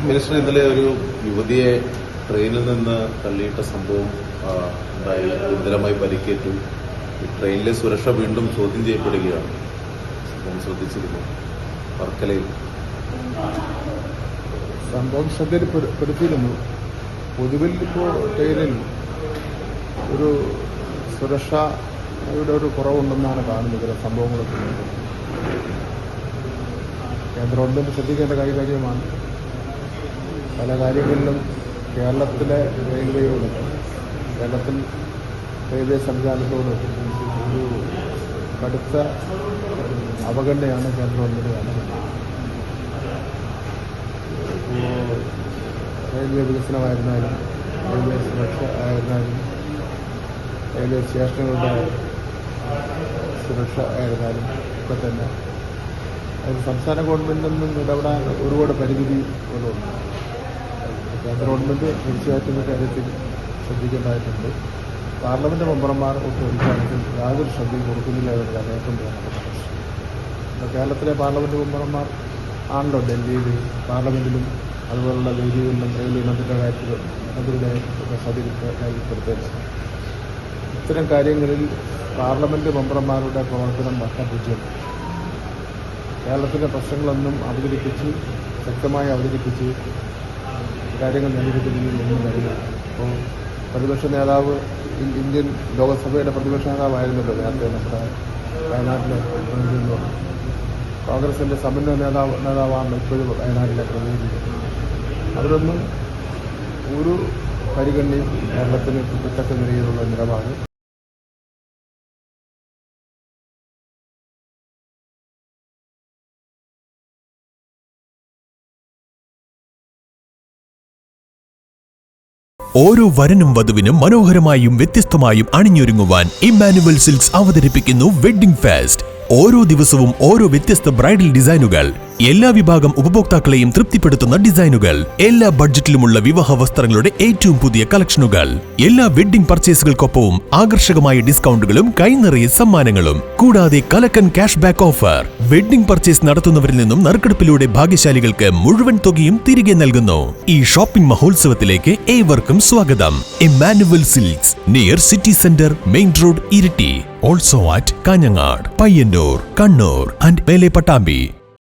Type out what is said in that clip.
Minister ഇന്നലെ ഒരു യുവതിയെ ട്രെയിനിൽ നിന്ന് തള്ളിയിട്ട സംഭവം ഉണ്ടായി. ഗുരുതരമായി പരിക്കേറ്റു. ട്രെയിനിലെ സുരക്ഷ വീണ്ടും ചോദ്യം ചെയ്യപ്പെടുകയാണ്. സംഭവം ശ്രദ്ധിച്ചിരുന്നു വർക്കലയിൽ. സംഭവം ശ്രദ്ധയിൽപ്പെടുത്തിയിരുന്നു. പൊതുവിൽ ഇപ്പോൾ ട്രെയിനിൽ ഒരു സുരക്ഷയുടെ ഒരു കുറവുണ്ടെന്നാണ് കാണുന്നത്. ചില സംഭവങ്ങളൊക്കെ കേന്ദ്ര ഗവൺമെൻറ് ശ്രദ്ധിക്കേണ്ട കാര്യമാണ്. പല കാര്യങ്ങളിലും കേരളത്തിലെ റെയിൽവേയോട്, കേരളത്തിൽ റെയിൽവേ സംവിധാനത്തോട് ഒരു കടുത്ത അവഗണനയാണ് കേന്ദ്ര ഗവൺമെൻറ് കാണിക്കുന്നത്. റെയിൽവേ വികസനമായിരുന്നാലും റെയിൽവേ സുരക്ഷ ആയിരുന്നാലും റെയിൽവേ സ്റ്റേഷനുകളുടെ സുരക്ഷ ആയിരുന്നാലും ഒക്കെ തന്നെ അതിന് സംസ്ഥാന ഗവൺമെൻറ്റിൽ നിന്നും ഇടപെടാൻ ഒരുപാട് പരിമിതികളുണ്ട്. കേന്ദ്ര ഗവൺമെൻറ് തീർച്ചയായിട്ടും കാര്യത്തിൽ ശ്രദ്ധിക്കേണ്ടതായിട്ടുണ്ട്. പാർലമെൻറ്റ് മെമ്പർമാർ ഒട്ടും യാതൊരു ശ്രദ്ധയും കൊടുക്കുന്നില്ല എന്നതാണ് ഏറ്റവും പ്രധാനപ്പെട്ട പ്രശ്നം. കേരളത്തിലെ പാർലമെൻറ്റ് മെമ്പർമാർ ആണല്ലോ ഡൽഹിയിൽ പാർലമെൻറ്റിലും അതുപോലുള്ള വേദികളിലും റെയിൽവേ മന്ത്രിയുടെ കാര്യത്തിൽ മന്ത്രിയുടെ ശ്രദ്ധപ്പെടുത്തേണ്ടത്. ഇത്തരം കാര്യങ്ങളിൽ പാർലമെൻറ്റ് മെമ്പർമാരുടെ പ്രവർത്തനം നഷ്ടപ്പെട്ടിട്ടുണ്ട്. കേരളത്തിലെ പ്രശ്നങ്ങളൊന്നും അവതരിപ്പിച്ച് ശക്തമായി അവതരിപ്പിച്ച് കാര്യങ്ങൾ നേടിയെടുക്കുന്നതിൽ കഴിയില്ല. അപ്പോൾ പ്രതിപക്ഷ നേതാവ് ഇന്ത്യൻ ലോകസഭയുടെ പ്രതിപക്ഷ നേതാവായിരുന്നല്ലോ നേരത്തെ നമ്മുടെ വയനാട്ടിലെ പ്രതിനിധി. കോൺഗ്രസിൻ്റെ സമന്വയ നേതാവാണ് ഇപ്പോഴും വയനാട്ടിലെ പ്രതിനിധി. അവരൊന്നും ഒരു പരിഗണനയും കേരളത്തിന് കിട്ടത്തക്ക നിലയിലുള്ള നിലപാട് ഓരോ വരനും വധുവിനും മനോഹരമായും വ്യത്യസ്തമായും അണിഞ്ഞൊരുങ്ങുവാൻ ഇമ്മാനുവൽ സിൽക്സ് അവതരിപ്പിക്കുന്നു വെഡ്ഡിംഗ് ഫെസ്റ്റ്. ഓരോ ദിവസവും ഓരോ വ്യത്യസ്ത ബ്രൈഡൽ ഡിസൈനുകൾ, എല്ലാ വിഭാഗം ഉപഭോക്താക്കളെയും തൃപ്തിപ്പെടുത്തുന്ന ഡിസൈനുകൾ, എല്ലാ ബഡ്ജറ്റിലുമുള്ള വിവാഹ വസ്ത്രങ്ങളുടെ ഏറ്റവും പുതിയ കളക്ഷനുകൾ, എല്ലാ വെഡ്ഡിംഗ് പർച്ചേസുകൾക്കൊപ്പവും ആകർഷകമായ ഡിസ്കൗണ്ടുകളും കൈനിറയെ സമ്മാനങ്ങളും, കൂടാതെ കലക്കൻ cash back offer. Wedding purchase നടത്തുന്നവരിൽ നിന്നും നറുക്കെടുപ്പിലൂടെ ഭാഗ്യശാലികൾക്ക് മുഴുവൻ തുകയും തിരികെ നൽകുന്നു. ഈ ഷോപ്പിംഗ് മഹോത്സവത്തിലേക്ക് ഏവർക്കും സ്വാഗതം. Emmanuel silks, near city centre, main road, Iritty. Also at Kanyangad, Payyannur, Kannur and Mele Pattambi.